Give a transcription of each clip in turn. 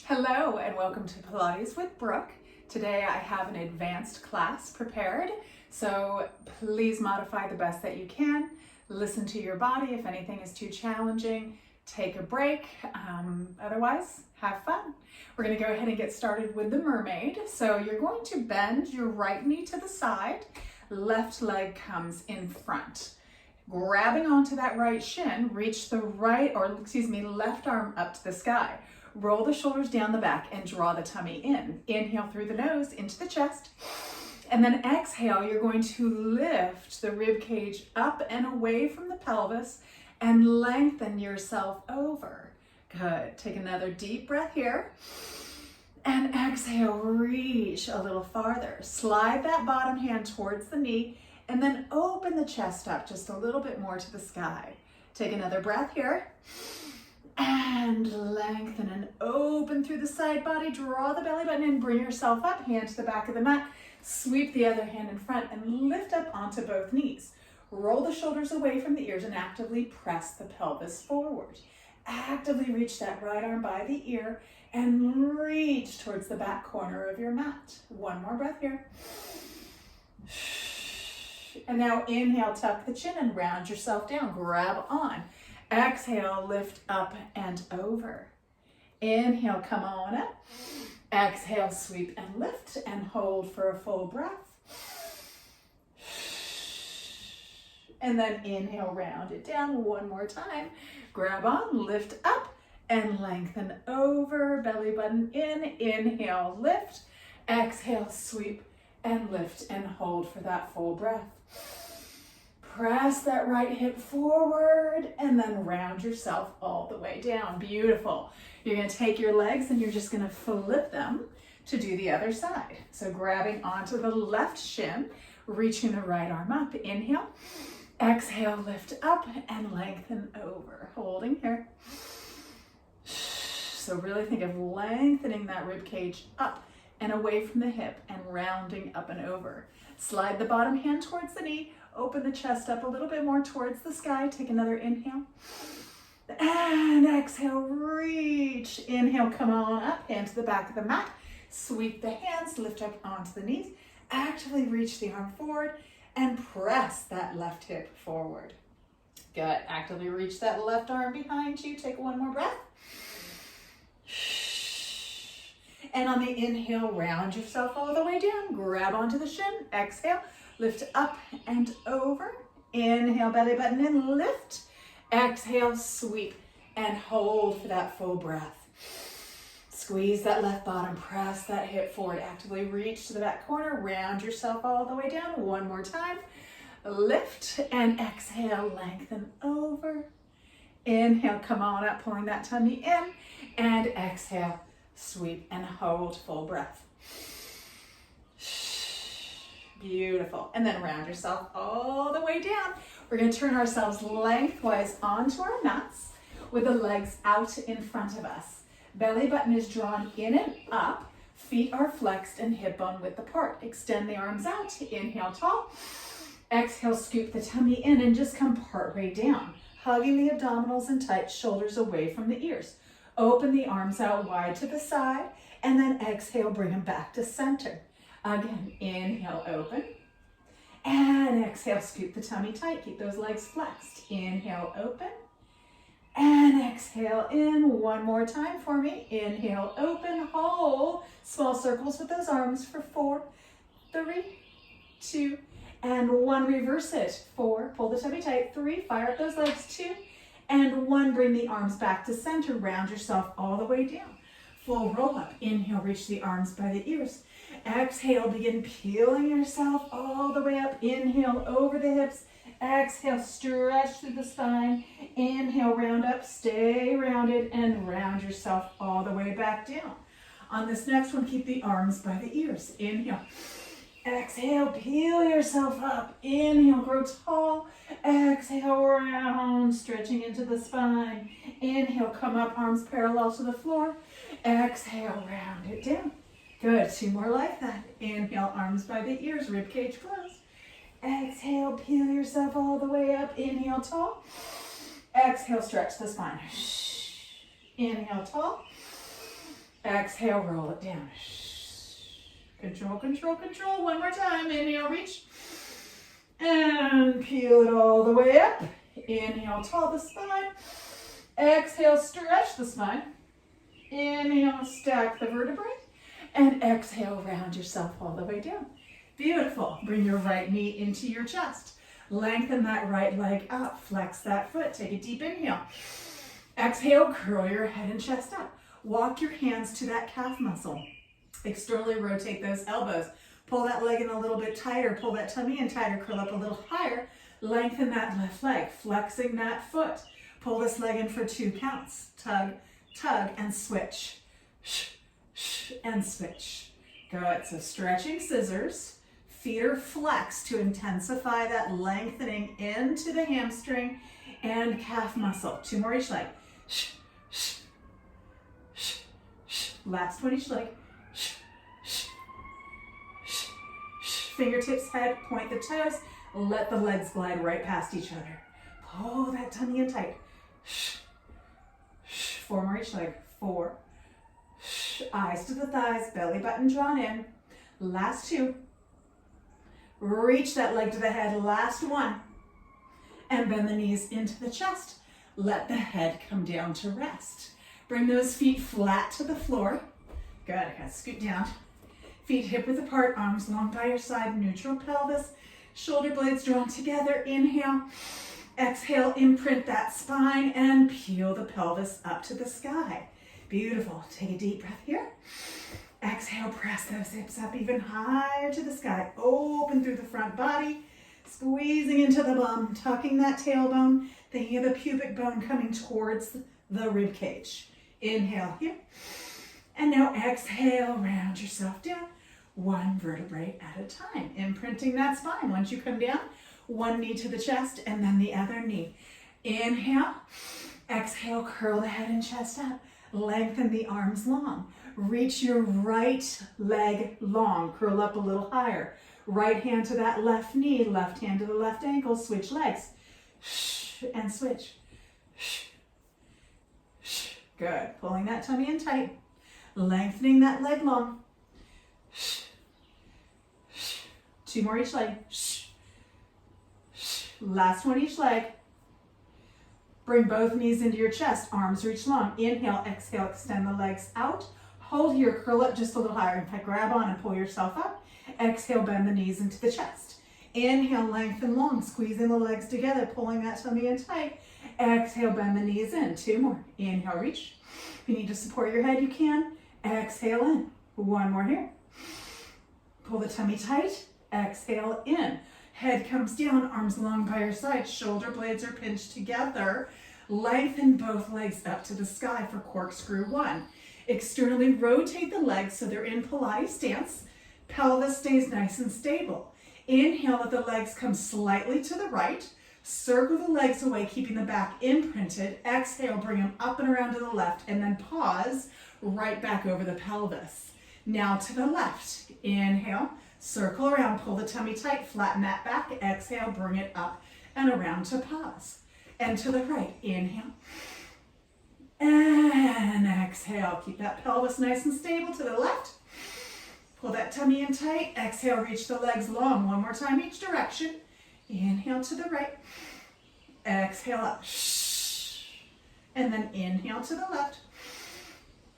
Hello and welcome to Pilates with Brooke. Today I have an advanced class prepared, so please modify the best that you can. Listen to your body. If anything is too challenging, take a break. Otherwise, have fun. We're going to go ahead and get started with the mermaid. So you're going to bend your right knee to the side, left leg comes in front. Grabbing onto that right shin, reach the left arm up to the sky. Roll the shoulders down the back and draw the tummy in. Inhale through the nose into the chest. And then exhale, you're going to lift the rib cage up and away from the pelvis and lengthen yourself over. Good. Take another deep breath here. And exhale, reach a little farther. Slide that bottom hand towards the knee and then open the chest up just a little bit more to the sky. Take another breath here. And lengthen and open through the side body. Draw the belly button in, bring yourself up, hand to the back of the mat. Sweep the other hand in front and lift up onto both knees. Roll the shoulders away from the ears and actively press the pelvis forward. Actively reach that right arm by the ear and reach towards the back corner of your mat. One more breath here. And now inhale, tuck the chin and round yourself down. Grab on. Exhale, lift up and over. Inhale, come on up. Exhale, sweep and lift and hold for a full breath. And then inhale, round it down one more time. Grab on, lift up and lengthen over. Belly button in. Inhale, lift. Exhale, sweep and lift and hold for that full breath. Press that right hip forward and then round yourself all the way down. Beautiful. You're going to take your legs and you're just going to flip them to do the other side. So grabbing onto the left shin, reaching the right arm up. Inhale. Exhale, lift up and lengthen over. Holding here. So really think of lengthening that rib cage up and away from the hip and rounding up and over. Slide the bottom hand towards the knee. Open the chest up a little bit more towards the sky. Take another inhale. And exhale, reach. Inhale, come on up. Hand to the back of the mat. Sweep the hands, lift up onto the knees. Actively reach the arm forward and press that left hip forward. Good. Actively reach that left arm behind you. Take one more breath. And on the inhale, round yourself all the way down. Grab onto the shin. Exhale. Lift up and over. Inhale, belly button in, lift. Exhale, sweep and hold for that full breath. Squeeze that left bottom, press that hip forward. Actively reach to the back corner, round yourself all the way down. One more time. Lift and exhale, lengthen over. Inhale, come on up, pulling that tummy in. And exhale, sweep and hold, full breath. Beautiful. And then round yourself all the way down. We're going to turn ourselves lengthwise onto our mats with the legs out in front of us. Belly button is drawn in and up. Feet are flexed and hip bone width apart. Extend the arms out. Inhale, tall. Exhale, scoop the tummy in and just come partway down. Hugging the abdominals in tight, shoulders away from the ears. Open the arms out wide to the side and then exhale, bring them back to center. Again, inhale, open, and exhale, scoop the tummy tight. Keep those legs flexed. Inhale, open, and exhale in. One more time for me. Inhale, open, hold. Small circles with those arms for 4, 3, 2, and 1. Reverse it. 4, pull the tummy tight. 3, fire up those legs. 2, and 1. Bring the arms back to center. Round yourself all the way down. Full roll up. Inhale, reach the arms by the ears. Exhale, begin peeling yourself all the way up. Inhale, over the hips. Exhale, stretch through the spine. Inhale, round up, stay rounded, and round yourself all the way back down. On this next one, keep the arms by the ears. Inhale. Exhale, peel yourself up. Inhale, grow tall. Exhale, round, stretching into the spine. Inhale, come up, arms parallel to the floor. Exhale, round it down. Good, 2 more like that. Inhale, arms by the ears, rib cage closed. Exhale, peel yourself all the way up. Inhale, tall. Exhale, stretch the spine. Inhale, tall. Exhale, roll it down. Control, control, control. One more time. Inhale, reach. And peel it all the way up. Inhale, tall the spine. Exhale, stretch the spine. Inhale, stack the vertebrae. And exhale, round yourself all the way down. Beautiful. Bring your right knee into your chest. Lengthen that right leg up. Flex that foot. Take a deep inhale. Exhale, curl your head and chest up. Walk your hands to that calf muscle. Externally rotate those elbows. Pull that leg in a little bit tighter. Pull that tummy in tighter. Curl up a little higher. Lengthen that left leg. Flexing that foot. Pull this leg in for 2 counts. Tug, tug, and switch. And switch. Good. So stretching scissors. Feet are flexed to intensify that lengthening into the hamstring and calf muscle. 2 more each leg. Last one each leg. Fingertips, head, point the toes. Let the legs glide right past each other. Pull that tummy in tight. 4 more each leg. 4. Eyes to the thighs, belly button drawn in. Last 2. Reach that leg to the head. Last 1. And bend the knees into the chest. Let the head come down to rest. Bring those feet flat to the floor. Good. Scoot down. Feet hip width apart, arms long by your side, neutral pelvis. Shoulder blades drawn together. Inhale. Exhale, imprint that spine and peel the pelvis up to the sky. Beautiful. Take a deep breath here. Exhale, press those hips up even higher to the sky. Open through the front body, squeezing into the bum, tucking that tailbone, thinking of the pubic bone coming towards the rib cage. Inhale here. And now exhale, round yourself down, 1 vertebrae at a time. Imprinting that spine. Once you come down, 1 knee to the chest and then the other knee. Inhale. Exhale, curl the head and chest up. Lengthen the arms long. Reach your right leg long. Curl up a little higher. Right hand to that left knee. Left hand to the left ankle. Switch legs. And switch. Good. Pulling that tummy in tight. Lengthening that leg long. 2 more each leg. Last 1 each leg. Bring both knees into your chest. Arms reach long. Inhale, exhale, extend the legs out. Hold here, curl up just a little higher. In fact, grab on and pull yourself up. Exhale, bend the knees into the chest. Inhale, lengthen long. Squeezing the legs together, pulling that tummy in tight. Exhale, bend the knees in. 2 more. Inhale, reach. If you need to support your head, you can. Exhale in. 1 more here. Pull the tummy tight. Exhale in. Head comes down, arms long by your side. Shoulder blades are pinched together. Lengthen both legs up to the sky for corkscrew 1. Externally rotate the legs so they're in Pilates stance. Pelvis stays nice and stable. Inhale, let the legs come slightly to the right. Circle the legs away, keeping the back imprinted. Exhale, bring them up and around to the left, and then pause right back over the pelvis. Now to the left. Inhale, circle around, pull the tummy tight, flatten that back. Exhale, bring it up and around to pause. And to the right. Inhale. And exhale. Keep that pelvis nice and stable to the left. Pull that tummy in tight. Exhale, reach the legs long. 1 more time each direction. Inhale to the right. Exhale up. And then inhale to the left.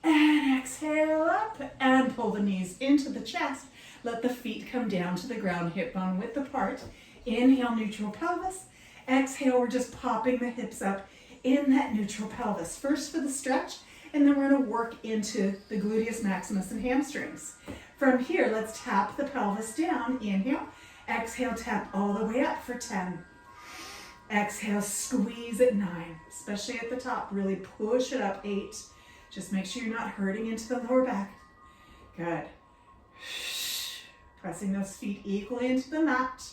And exhale up. And pull the knees into the chest. Let the feet come down to the ground, hip bone width apart. Inhale, neutral pelvis. Exhale, we're just popping the hips up in that neutral pelvis. First for the stretch, and then we're going to work into the gluteus maximus and hamstrings. From here, let's tap the pelvis down. Inhale. Exhale, tap all the way up for 10. Exhale, squeeze at 9, especially at the top. Really push it up. 8. Just make sure you're not hurting into the lower back. Good. Pressing those feet equally into the mat.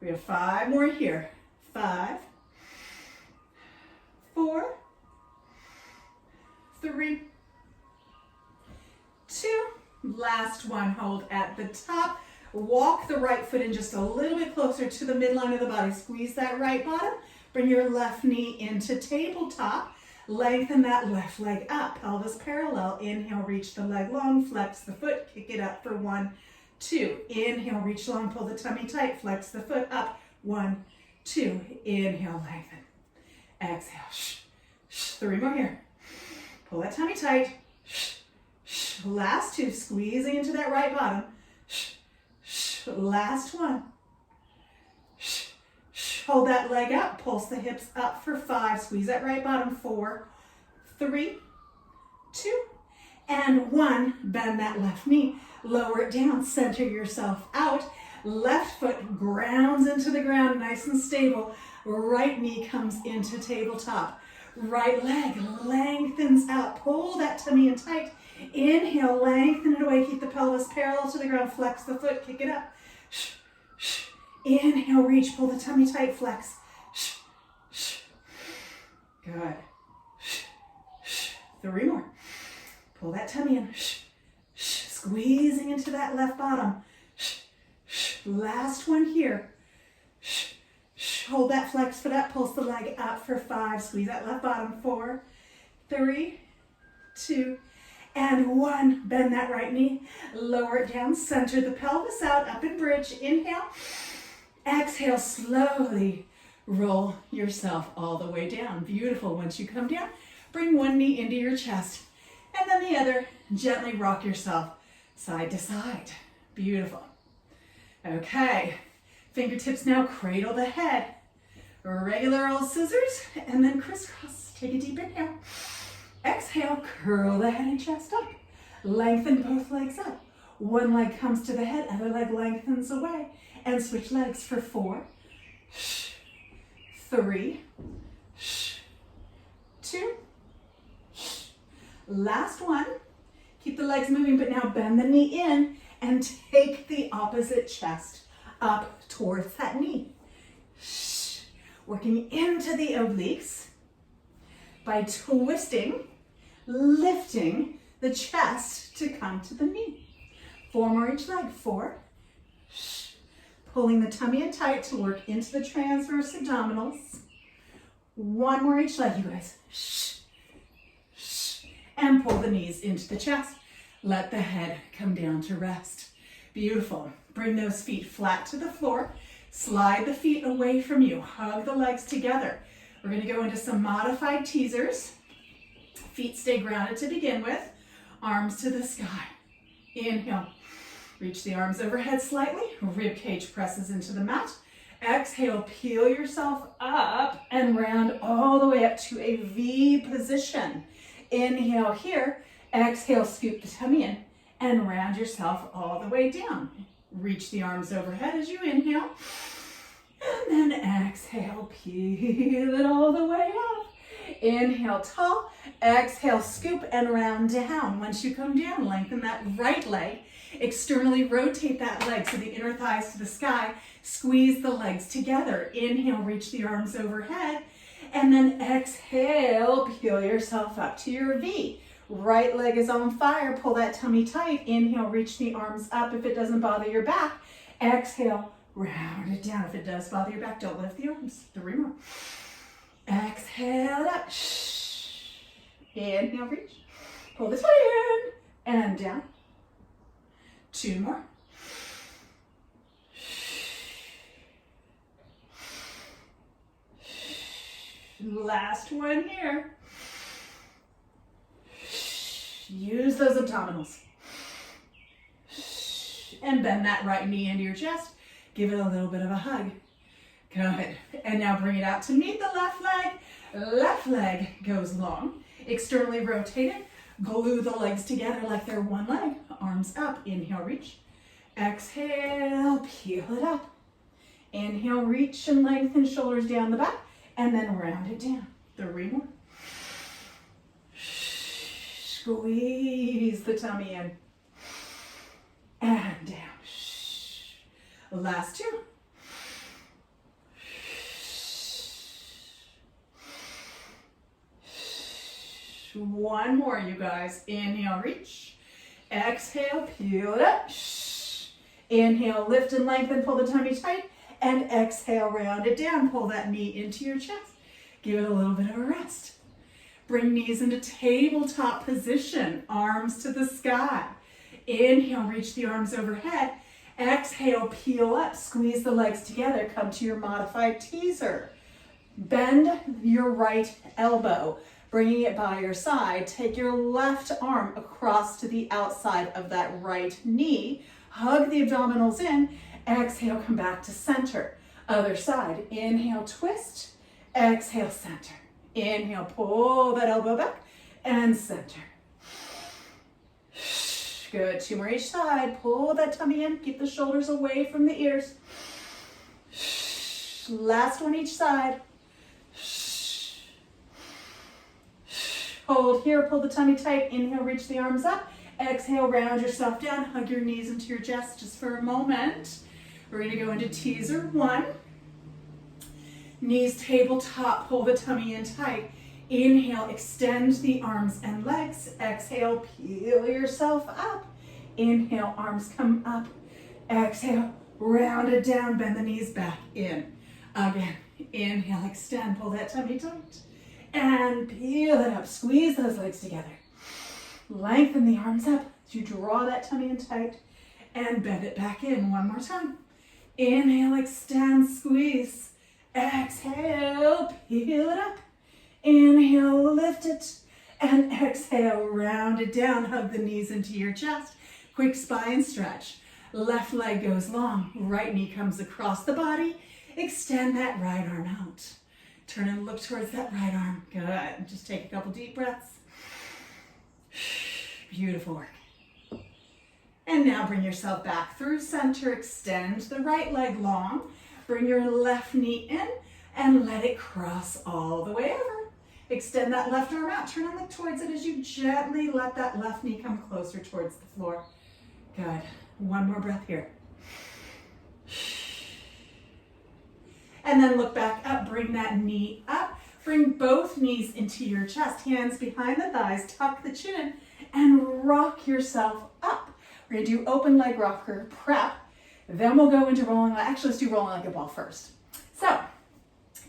We have 5 more here. 5, 4, 3, 2. Last one. Hold at the top. Walk the right foot in just a little bit closer to the midline of the body. Squeeze that right bottom. Bring your left knee into tabletop. Lengthen that left leg up, pelvis parallel. Inhale, reach the leg long, flex the foot, kick it up for 1, 2. Inhale, reach long, pull the tummy tight, flex the foot up, 1, 2. Inhale, lengthen. Exhale, 3 more here. Pull that tummy tight. Last 2, squeezing into that right bottom. Last 1. Hold that leg up, pulse the hips up for 5, squeeze that right bottom, 4, 3, 2, and 1. Bend that left knee, lower it down, center yourself out. Left foot grounds into the ground, nice and stable. Right knee comes into tabletop. Right leg lengthens out, pull that tummy in tight. Inhale, lengthen it away, keep the pelvis parallel to the ground, flex the foot, kick it up. Inhale, reach, pull the tummy tight, flex. Good. 3 more. Pull that tummy in. Squeezing into that left bottom. Last 1 here. Hold that flex foot up, pulse the leg up for 5. Squeeze that left bottom, 4, 3, 2, and 1. Bend that right knee, lower it down, center the pelvis out, up and bridge. Inhale. Exhale, slowly roll yourself all the way down. Beautiful. Once you come down, bring one knee into your chest and then the other. Gently rock yourself side to side. Beautiful. Okay, fingertips now cradle the head. Regular old scissors and then crisscross. Take a deep inhale. Exhale, curl the head and chest up. Lengthen both legs up. One leg comes to the head, other leg lengthens away. And switch legs for 4, 3, 2. Last 1. Keep the legs moving, but now bend the knee in and take the opposite chest up towards that knee. Working into the obliques by twisting, lifting the chest to come to the knee. 4 more each leg. 4. Pulling the tummy in tight to work into the transverse abdominals. 1 more each leg, you guys. And pull the knees into the chest. Let the head come down to rest. Beautiful. Bring those feet flat to the floor. Slide the feet away from you. Hug the legs together. We're going to go into some modified teasers. Feet stay grounded to begin with. Arms to the sky. Inhale. Reach the arms overhead slightly. Rib cage presses into the mat. Exhale, peel yourself up and round all the way up to a V position. Inhale here. Exhale, scoop the tummy in and round yourself all the way down. Reach the arms overhead as you inhale. And then exhale, peel it all the way up. Inhale, tall. Exhale, scoop and round down. Once you come down, lengthen that right leg. Externally rotate that leg so the inner thighs to the sky. Squeeze the legs together. Inhale, reach the arms overhead. And then exhale, peel yourself up to your V. Right leg is on fire. Pull that tummy tight. Inhale, reach the arms up if it doesn't bother your back. Exhale, round it down. If it does bother your back, don't lift the arms. 3 more. Exhale up. Inhale, reach. Pull the tummy in and down. 2 more. Last one here. Use those abdominals. And bend that right knee into your chest. Give it a little bit of a hug. Good. And now bring it out to meet the left leg. Left leg goes long. Externally rotate it. Glue the legs together like they're one leg. Arms up. Inhale, reach. Exhale, peel it up. Inhale, reach and lengthen shoulders down the back. And then round it down. 3 more. Squeeze the tummy in. And down. Last 2. One more, you guys. Inhale, reach. Exhale, peel it up. Inhale, lift and lengthen, pull the tummy tight. And exhale, round it down. Pull that knee into your chest. Give it a little bit of a rest. Bring knees into tabletop position, arms to the sky. Inhale, reach the arms overhead. Exhale, peel up, squeeze the legs together, come to your modified teaser. Bend your right elbow, bringing it by your side. Take your left arm across to the outside of that right knee. Hug the abdominals in. Exhale, come back to center. Other side. Inhale, twist. Exhale, center. Inhale, pull that elbow back and center. Good. 2 more each side. Pull that tummy in. Keep the shoulders away from the ears. Last one each side. Hold here. Pull the tummy tight. Inhale, reach the arms up. Exhale, round yourself down. Hug your knees into your chest just for a moment. We're going to go into teaser 1. Knees tabletop. Pull the tummy in tight. Inhale, extend the arms and legs. Exhale, peel yourself up. Inhale, arms come up. Exhale, round it down, bend the knees back in. Again, inhale, extend, pull that tummy tight. And peel it up, squeeze those legs together. Lengthen the arms up as you draw that tummy in tight. And bend it back in one more time. Inhale, extend, squeeze. Exhale, peel it up. Inhale, lift it, and exhale, round it down. Hug the knees into your chest. Quick spine stretch. Left leg goes long. Right knee comes across the body. Extend that right arm out. Turn and look towards that right arm. Good. Just take a couple deep breaths. Beautiful work. And now bring yourself back through center. Extend the right leg long. Bring your left knee in and let it cross all the way over. Extend that left arm out. Turn and look towards it as you gently let that left knee come closer towards the floor. Good. One more breath here. And then look back up. Bring that knee up. Bring both knees into your chest. Hands behind the thighs. Tuck the chin and rock yourself up. We're going to do open leg rocker prep. Then we'll go into rolling. Actually, let's do rolling like a ball first. So,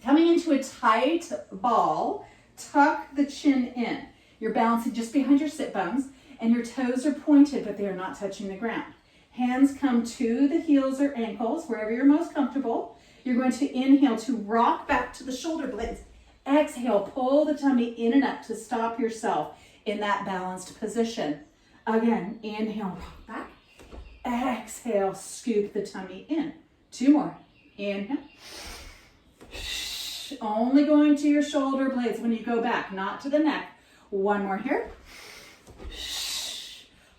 coming into a tight ball, tuck the chin in. You're balancing just behind your sit bones, and your toes are pointed, but they are not touching the ground. Hands come to the heels or ankles, wherever you're most comfortable. You're going to inhale to rock back to the shoulder blades. Exhale, pull the tummy in and up to stop yourself in that balanced position. Again, inhale, rock back. Exhale, scoop the tummy in. 2 more. Inhale. Only going to your shoulder blades when you go back, not to the neck. 1 more here.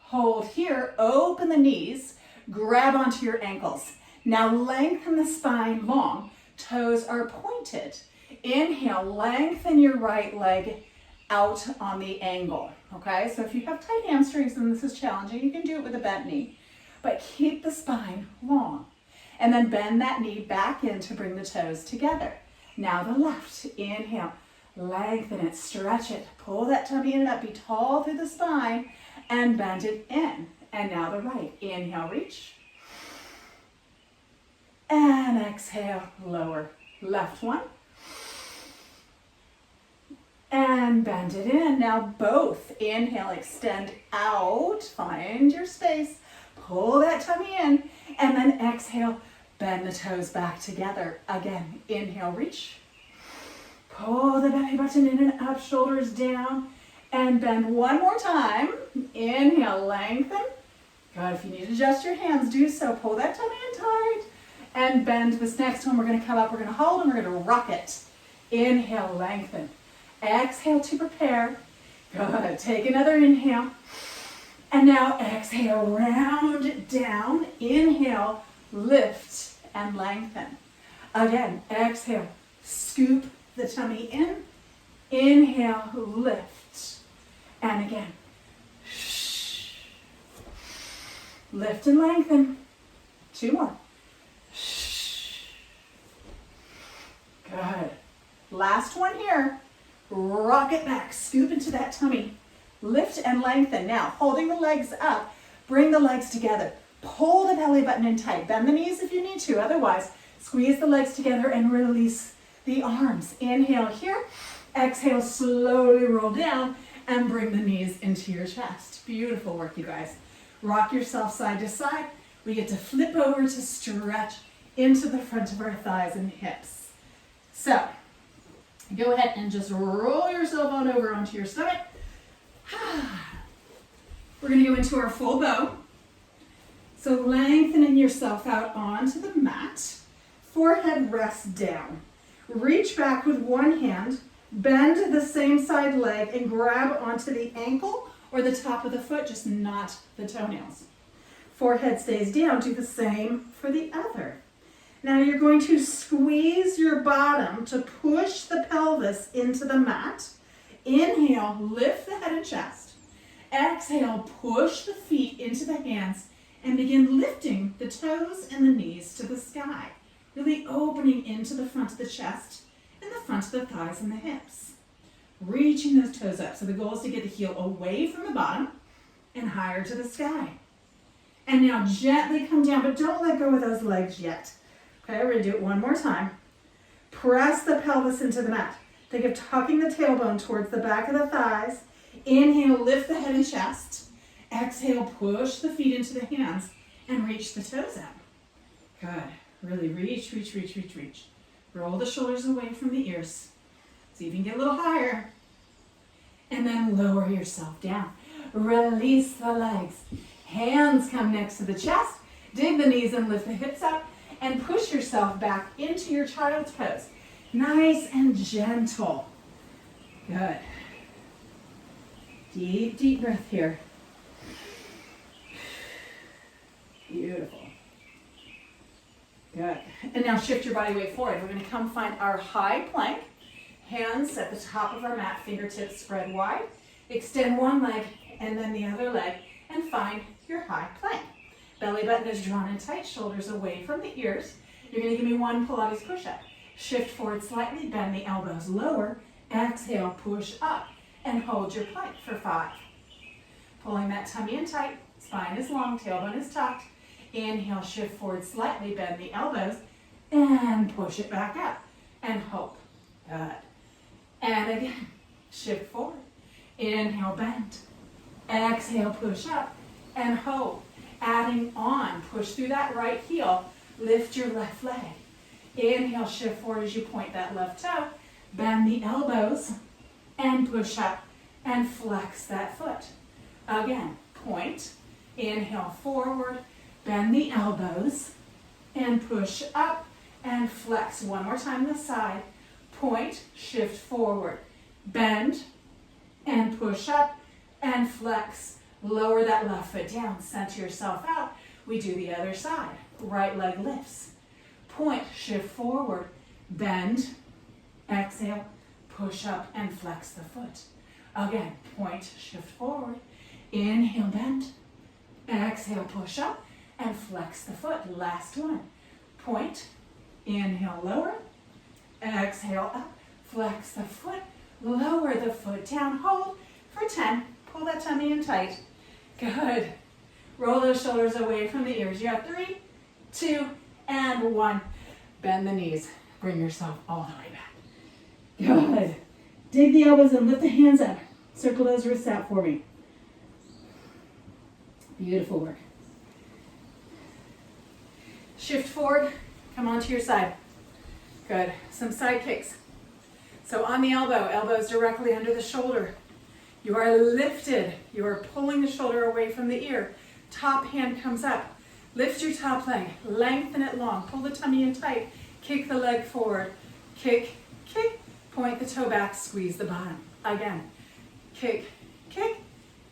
Hold here, open the knees, grab onto your ankles. Now lengthen the spine long, toes are pointed. Inhale, lengthen your right leg out on the angle, okay? So if you have tight hamstrings and this is challenging, you can do it with a bent knee, but keep the spine long. And then bend that knee back in to bring the toes together. Now the left, inhale, lengthen it, stretch it, pull that tummy in and up, be tall through the spine, and bend it in. And now the right, inhale, reach. And exhale, lower. Left one. And bend it in. Now both, inhale, extend out, find your space, pull that tummy in, and then exhale, bend the toes back together. Again, inhale, reach. Pull the belly button in and up, shoulders down, and bend one more time. Inhale, lengthen. Good, if you need to adjust your hands, do so. Pull that tummy in tight, and bend. This next one, we're gonna come up, we're gonna hold, and we're gonna rock it. Inhale, lengthen. Exhale to prepare. Good, take another inhale. And now exhale, round it down. Inhale, lift and lengthen. Again, exhale, scoop the tummy in. Inhale, lift. And again, lift and lengthen. 2 more. Good. Last one here. Rock it back, scoop into that tummy. Lift and lengthen. Now, holding the legs up, bring the legs together. Pull the belly button in tight. Bend the knees if you need to. Otherwise, squeeze the legs together and release the arms. Inhale here. Exhale, slowly roll down and bring the knees into your chest. Beautiful work, you guys. Rock yourself side to side. We get to flip over to stretch into the front of our thighs and hips. So, go ahead and just roll yourself on over onto your stomach. We're going to go into our full bow. So lengthening yourself out onto the mat. Forehead rests down. Reach back with one hand. Bend the same side leg and grab onto the ankle or the top of the foot, just not the toenails. Forehead stays down. Do the same for the other. Now you're going to squeeze your bottom to push the pelvis into the mat. Inhale, lift the head and chest. Exhale, push the feet into the hands and begin lifting the toes and the knees to the sky. Really opening into the front of the chest and the front of the thighs and the hips. Reaching those toes up. So the goal is to get the heel away from the bottom and higher to the sky. And now gently come down, but don't let go of those legs yet. Okay, we're going to do it one more time. Press the pelvis into the mat. Think of tucking the tailbone towards the back of the thighs. Inhale, lift the head and chest. Exhale, push the feet into the hands and reach the toes up. Good. Really reach, reach, reach, reach, reach. Roll the shoulders away from the ears. See if you can get a little higher. And then lower yourself down. Release the legs. Hands come next to the chest. Dig the knees and lift the hips up. And push yourself back into your child's pose. Nice and gentle. Good. Deep, deep breath here. Beautiful. Good. And now shift your body weight forward. We're going to come find our high plank. Hands at the top of our mat, fingertips spread wide. Extend one leg and then the other leg and find your high plank. Belly button is drawn in tight, shoulders away from the ears. You're going to give me one Pilates push-up. Shift forward slightly, bend the elbows lower. Exhale, push up and hold your plank for 5. Pulling that tummy in tight, spine is long, tailbone is tucked. Inhale, shift forward slightly, bend the elbows, and push it back up, and hold. Good. And again, shift forward. Inhale, bend. Exhale, push up, and hold. Adding on, push through that right heel, lift your left leg. Inhale, shift forward as you point that left toe, bend the elbows, and push up, and flex that foot. Again, point, inhale forward, bend the elbows, and push up, and flex. One more time this side. Point, shift forward, bend, and push up, and flex. Lower that left foot down, center yourself out. We do the other side. Right leg lifts. Point, shift forward, bend, exhale, push up, and flex the foot. Again, point, shift forward, inhale, bend, exhale, push up, and flex the foot. Last one. Point, inhale, lower, exhale, up, flex the foot, lower the foot down, hold for 10. Pull that tummy in tight. Good. Roll those shoulders away from the ears. You have 3, 2, and 1. Bend the knees. Bring yourself all the way back. Good. Dig the elbows and lift the hands up. Circle those wrists out for me. Beautiful work. Shift forward. Come onto your side. Good. Some side kicks. So on the elbow, elbows directly under the shoulder. You are lifted. You are pulling the shoulder away from the ear. Top hand comes up. Lift your top leg. Lengthen it long. Pull the tummy in tight. Kick the leg forward. Kick, kick. Point the toe back. Squeeze the bottom. Again. Kick, kick.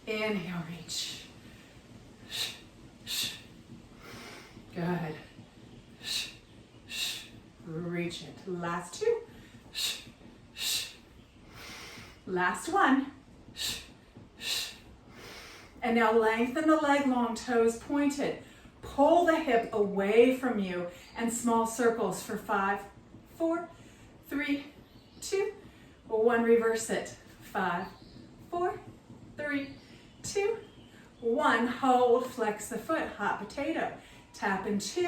Inhale, reach. Good. Reach it. Last 2. Last 1. And now lengthen the leg long, toes pointed. Pull the hip away from you and small circles for 5, 4, 3, 2, 1. Reverse it. 5, 4, 3, 2, 1. Hold, flex the foot, hot potato. Tap in 2,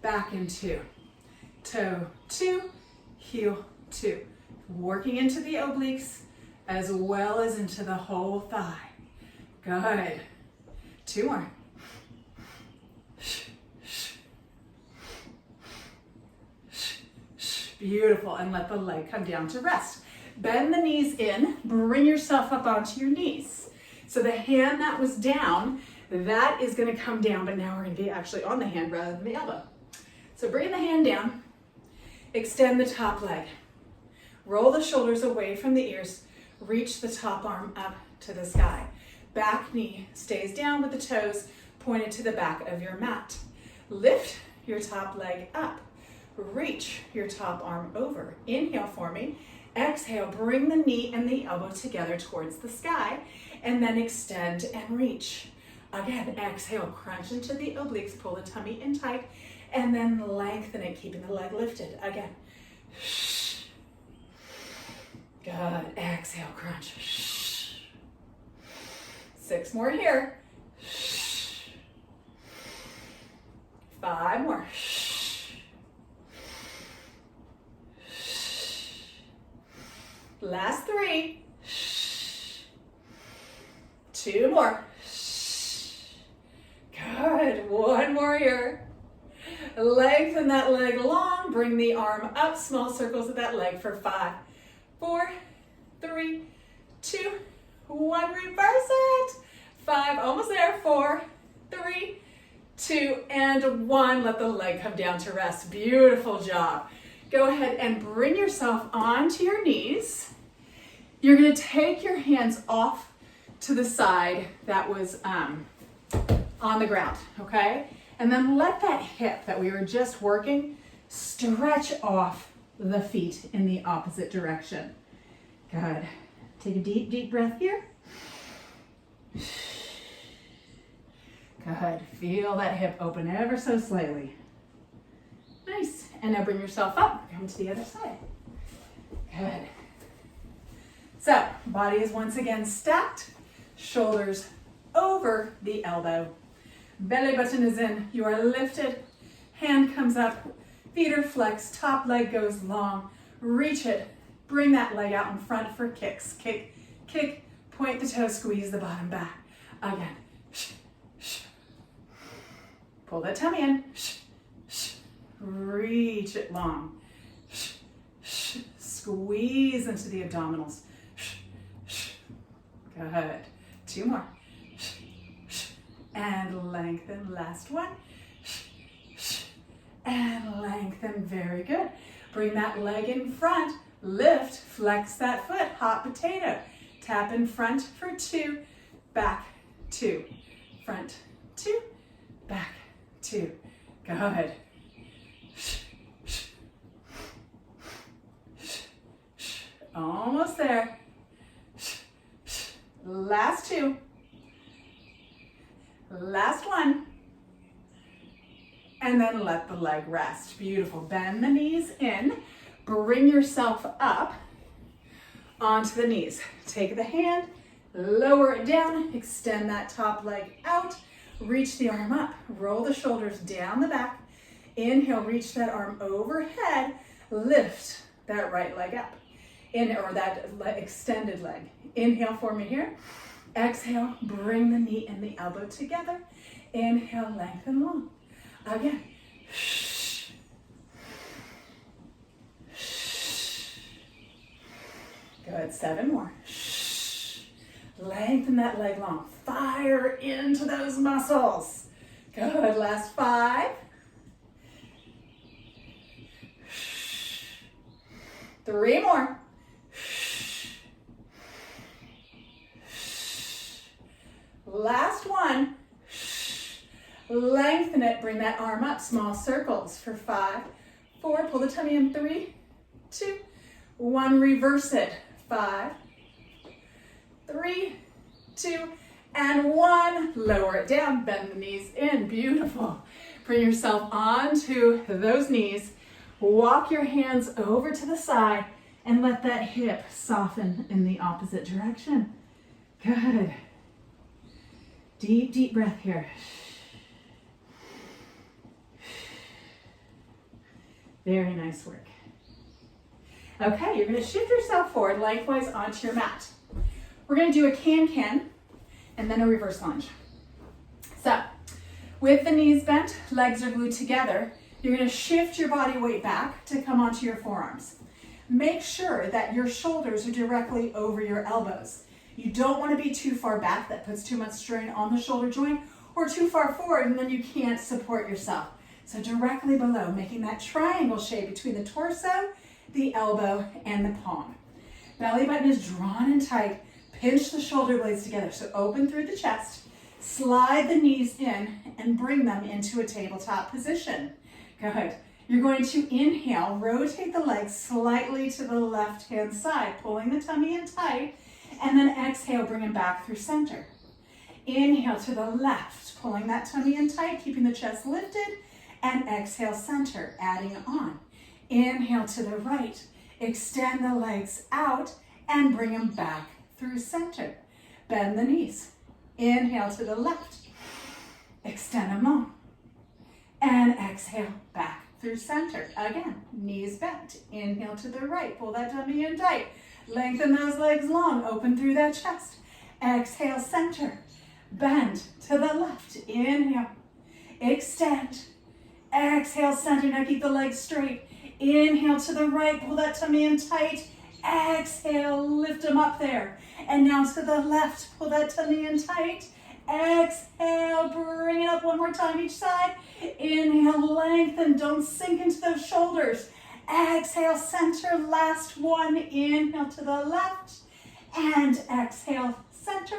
back in 2. Toe 2, heel 2. working into the obliques as well as into the whole thigh. Good. 2 more. Beautiful, and let the leg come down to rest. Bend the knees in, bring yourself up onto your knees. So the hand that was down, that is gonna come down, but now we're gonna be actually on the hand rather than the elbow. So bring the hand down, extend the top leg. Roll the shoulders away from the ears, reach the top arm up to the sky. Back knee stays down with the toes pointed to the back of your mat. Lift your top leg up. Reach your top arm over. Inhale for me. Exhale, bring the knee and the elbow together towards the sky, and then extend and reach. Again, exhale, crunch into the obliques, pull the tummy in tight, and then lengthen it, keeping the leg lifted. Again. Good. Exhale, crunch. 6 more here. 5 more. Last 3. 2 more. Good. 1 more here. Lengthen that leg long. Bring the arm up. Small circles with that leg for 5, 4, 3, 2, 1. Reverse it. 5. Almost there. 4, 3, 2, and 1. Let the leg come down to rest. Beautiful job. Go ahead and bring yourself onto your knees. You're going to take your hands off to the side that was on the ground, okay? And then let that hip that we were just working stretch off the feet in the opposite direction. Good. Take a deep, deep breath here. Good. Feel that hip open ever so slightly. Nice. And now bring yourself up. Come to the other side. Good. So, body is once again stacked. Shoulders over the elbow. Belly button is in. You are lifted. Hand comes up. Feet are flexed. Top leg goes long. Reach it. Bring that leg out in front for kicks. Kick, kick. Point the toes. Squeeze the bottom back. Again. Pull that tummy in. Reach it long. Squeeze into the abdominals. Good. 2 more. And lengthen. Last one. And lengthen. Very good. Bring that leg in front. Lift. Flex that foot. Hot potato. Tap in front for 2. Back. 2. Front. 2. Back. 2. Good. Almost there. Last 2. Last 1. And then let the leg rest. Beautiful. Bend the knees in. Bring yourself up onto the knees. Take the hand, lower it down, extend that top leg out, reach the arm up, roll the shoulders down the back. Inhale, reach that arm overhead, lift that right leg up. Or that extended leg. Inhale for me here. Exhale, bring the knee and the elbow together. Inhale, lengthen long. Again. Good, 7 more. Lengthen that leg long. Fire into those muscles. Good, last 5. 3 more. Last 1. Lengthen it, bring that arm up, small circles for 5, 4, pull the tummy in, 3, 2, 1, reverse it, 5, 3, 2, and 1, lower it down, bend the knees in, beautiful. Bring yourself onto those knees, walk your hands over to the side, and let that hip soften in the opposite direction. Good. Deep, deep breath here. Very nice work. Okay, you're gonna shift yourself forward lengthwise onto your mat. We're gonna do a can-can and then a reverse lunge. So, with the knees bent, legs are glued together, you're gonna shift your body weight back to come onto your forearms. Make sure that your shoulders are directly over your elbows. You don't wanna be too far back, that puts too much strain on the shoulder joint, or too far forward and then you can't support yourself. So directly below, making that triangle shape between the torso, the elbow, and the palm. Belly button is drawn in tight. Pinch the shoulder blades together. So open through the chest, slide the knees in, and bring them into a tabletop position. Good. You're going to inhale, rotate the legs slightly to the left-hand side, pulling the tummy in tight, and then exhale, bring them back through center. Inhale to the left, pulling that tummy in tight, keeping the chest lifted, and exhale, center, adding on. Inhale to the right, extend the legs out, and bring them back through center. Bend the knees. Inhale to the left, extend them long, and exhale, back through center. Again, knees bent. Inhale to the right, pull that tummy in tight. Lengthen those legs long, open through that chest. Exhale, center. Bend to the left. Inhale, extend. Exhale, center. Now keep the legs straight. Inhale to the right, pull that tummy in tight. Exhale, lift them up there. And now to the left, pull that tummy in tight. Exhale, bring it up one more time each side. Inhale, lengthen, don't sink into those shoulders. Exhale, center, last one. Inhale to the left. And exhale, center.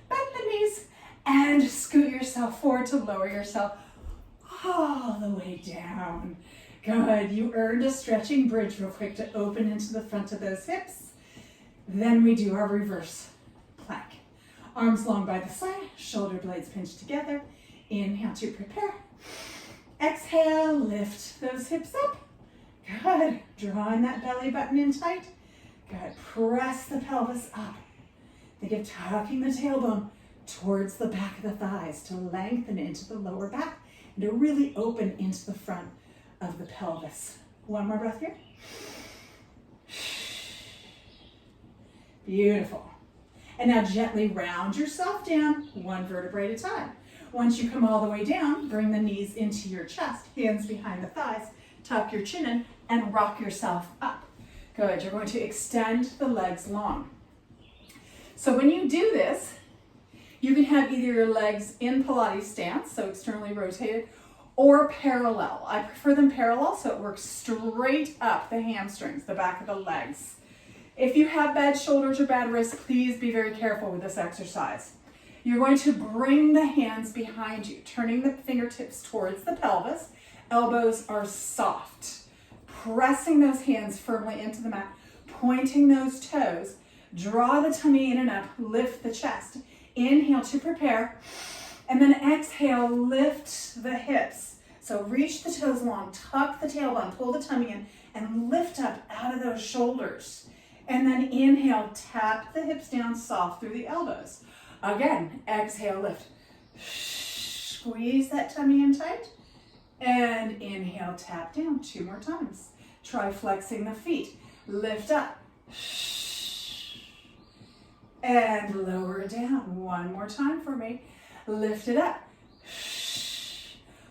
Bend the knees and scoot yourself forward to lower yourself all the way down. Good. You earned a stretching bridge real quick to open into the front of those hips. Then we do our reverse plank. Arms long by the side, shoulder blades pinched together. Inhale to prepare. Exhale, lift those hips up. Good. Drawing that belly button in tight. Good. Press the pelvis up. Think of tucking the tailbone towards the back of the thighs to lengthen into the lower back and to really open into the front of the pelvis. One more breath here. Beautiful. And now gently round yourself down, one vertebrae at a time. Once you come all the way down, bring the knees into your chest, hands behind the thighs, tuck your chin in, and rock yourself up. Good. You're going to extend the legs long. So when you do this, you can have either your legs in Pilates stance, so externally rotated, or parallel. I prefer them parallel so it works straight up the hamstrings, the back of the legs. If you have bad shoulders or bad wrists, please be very careful with this exercise. You're going to bring the hands behind you, turning the fingertips towards the pelvis. Elbows are soft. Pressing those hands firmly into the mat, pointing those toes. Draw the tummy in and up, lift the chest. Inhale to prepare, and then exhale, lift the hips. So reach the toes long, tuck the tailbone, pull the tummy in, and lift up out of those shoulders. And then inhale, tap the hips down soft through the elbows. Again, exhale, lift. Squeeze that tummy in tight. And inhale, tap down 2 more times. Try flexing the feet. Lift up. And lower down. 1 more time for me. Lift it up.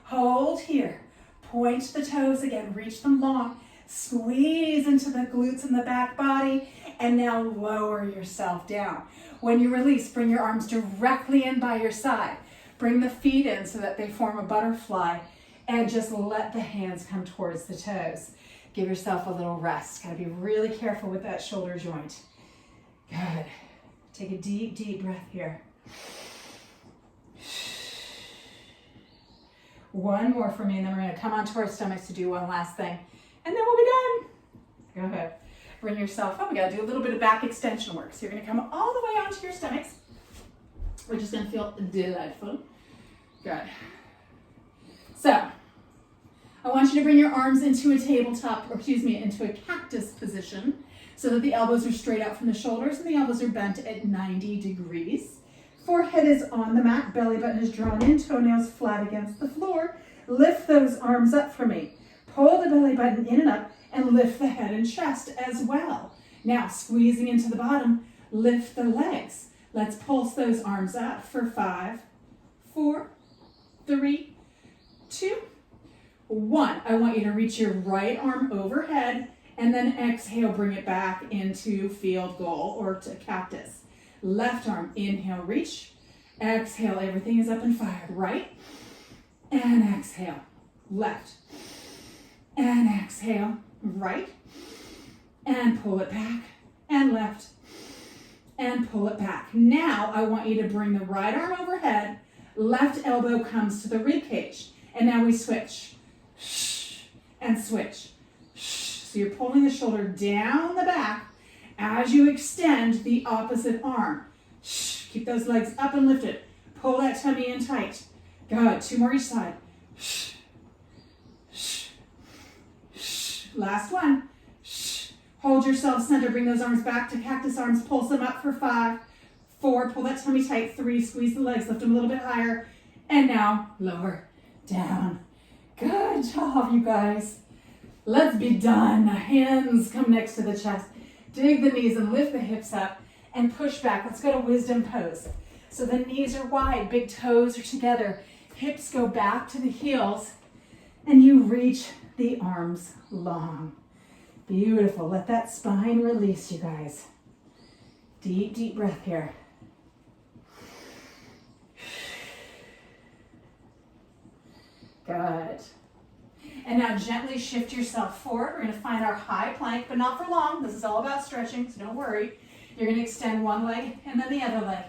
Hold here. Point the toes again. Reach them long. Squeeze into the glutes and the back body. And now lower yourself down. When you release, bring your arms directly in by your side. Bring the feet in so that they form a butterfly. And just let the hands come towards the toes. Give yourself a little rest. Gotta be really careful with that shoulder joint. Good. Take a deep, deep breath here. 1 more for me, and then we're gonna come onto our stomachs to do one last thing. And then we'll be done. Go ahead. Bring yourself up. We gotta do a little bit of back extension work. So you're gonna come all the way onto your stomachs, which is gonna feel delightful. Good. So, I want you to bring your arms into a tabletop, into a cactus position so that the elbows are straight out from the shoulders and the elbows are bent at 90 degrees. Forehead is on the mat, belly button is drawn in, toenails flat against the floor. Lift those arms up for me. Pull the belly button in and up and lift the head and chest as well. Now, squeezing into the bottom, lift the legs. Let's pulse those arms up for 5, 4, 3, 2, 1. I want you to reach your right arm overhead and then exhale, bring it back into field goal or to cactus. Left arm, inhale, reach. Exhale, everything is up and fired. Right, and exhale. Left, and exhale. Right, and pull it back, and left, and pull it back. Now, I want you to bring the right arm overhead, left elbow comes to the rib cage, and now we switch, and switch. So you're pulling the shoulder down the back as you extend the opposite arm. Keep those legs up and lifted. Pull that tummy in tight. Good, 2 more each side. Last one. Hold yourself center. Bring those arms back to cactus arms. Pulse them up for 5, 4. Pull that tummy tight. 3. Squeeze the legs. Lift them a little bit higher. And now lower, down. Good job, you guys. Let's be done. Hands come next to the chest. Dig the knees and lift the hips up and push back. Let's go to wisdom pose. So the knees are wide. Big toes are together. Hips go back to the heels. And you reach the arms long. Beautiful. Let that spine release, you guys. Deep, deep breath here. Good. And now gently shift yourself forward. We're going to find our high plank, but not for long. This is all about stretching, so don't worry. You're going to extend one leg and then the other leg.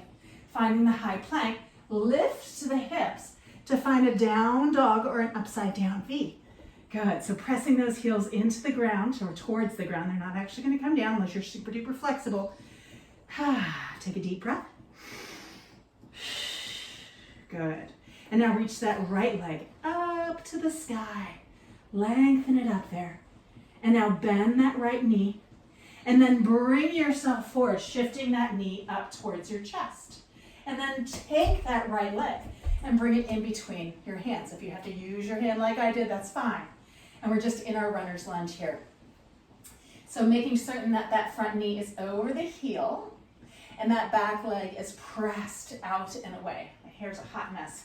Finding the high plank. Lift to the hips to find a down dog or an upside down V. Good. So pressing those heels into the ground or towards the ground. They're not actually going to come down unless you're super duper flexible. Take a deep breath. Good. And now reach that right leg up to the sky. Lengthen it up there. And now bend that right knee. And then bring yourself forward, shifting that knee up towards your chest. And then take that right leg and bring it in between your hands. If you have to use your hand like I did, that's fine. And we're just in our runner's lunge here. So making certain that that front knee is over the heel and that back leg is pressed out and away. My hair's a hot mess.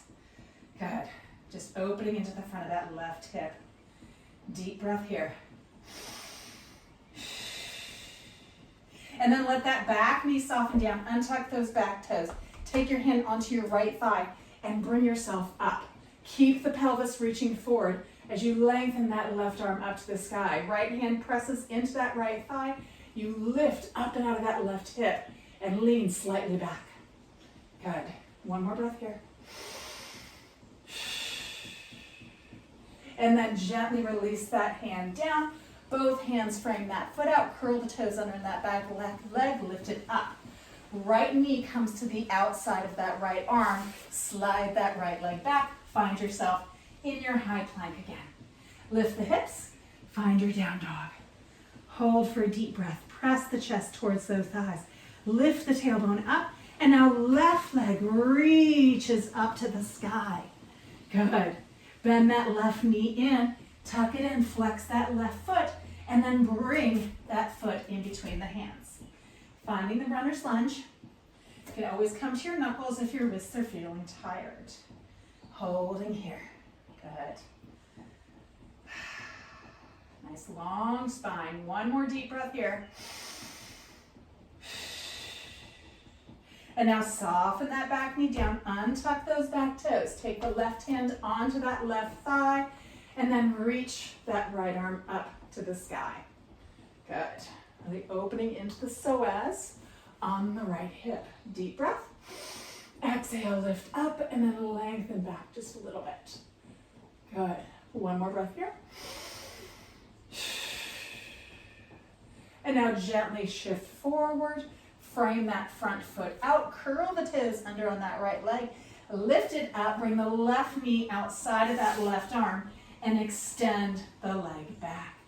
Good. Just opening into the front of that left hip. Deep breath here. And then let that back knee soften down. Untuck those back toes. Take your hand onto your right thigh and bring yourself up. Keep the pelvis reaching forward as you lengthen that left arm up to the sky. Right hand presses into that right thigh. You lift up and out of that left hip and lean slightly back. Good. One more breath here. And then gently release that hand down. Both hands frame that foot out. Curl the toes under that back left leg. Lift it up. Right knee comes to the outside of that right arm. Slide that right leg back. Find yourself in your high plank again. Lift the hips. Find your down dog. Hold for a deep breath. Press the chest towards those thighs. Lift the tailbone up. And now left leg reaches up to the sky. Good. Bend that left knee in. Tuck it in. Flex that left foot. And then bring that foot in between the hands. Finding the runner's lunge. You can always come to your knuckles if your wrists are feeling tired. Holding here. Good. Nice long spine. One more deep breath here. And now soften that back knee down. Untuck those back toes. Take the left hand onto that left thigh. And then reach that right arm up to the sky. Good. The opening into the psoas on the right hip. Deep breath. Exhale, lift up, and then lengthen back just a little bit. Good. One more breath here. And now gently shift forward. Frame that front foot out. Curl the toes under on that right leg. Lift it up. Bring the left knee outside of that left arm and extend the leg back.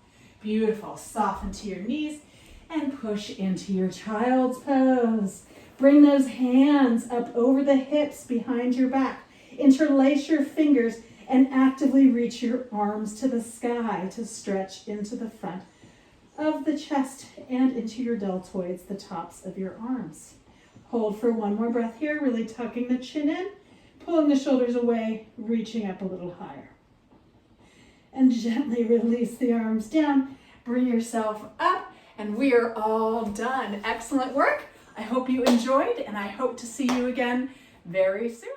Beautiful. Soften to your knees and push into your child's pose. Bring those hands up over the hips behind your back. Interlace your fingers and actively reach your arms to the sky to stretch into the front of the chest and into your deltoids, the tops of your arms. Hold for one more breath here, really tucking the chin in, pulling the shoulders away, reaching up a little higher. And gently release the arms down. Bring yourself up, and we are all done. Excellent work. I hope you enjoyed, and I hope to see you again very soon.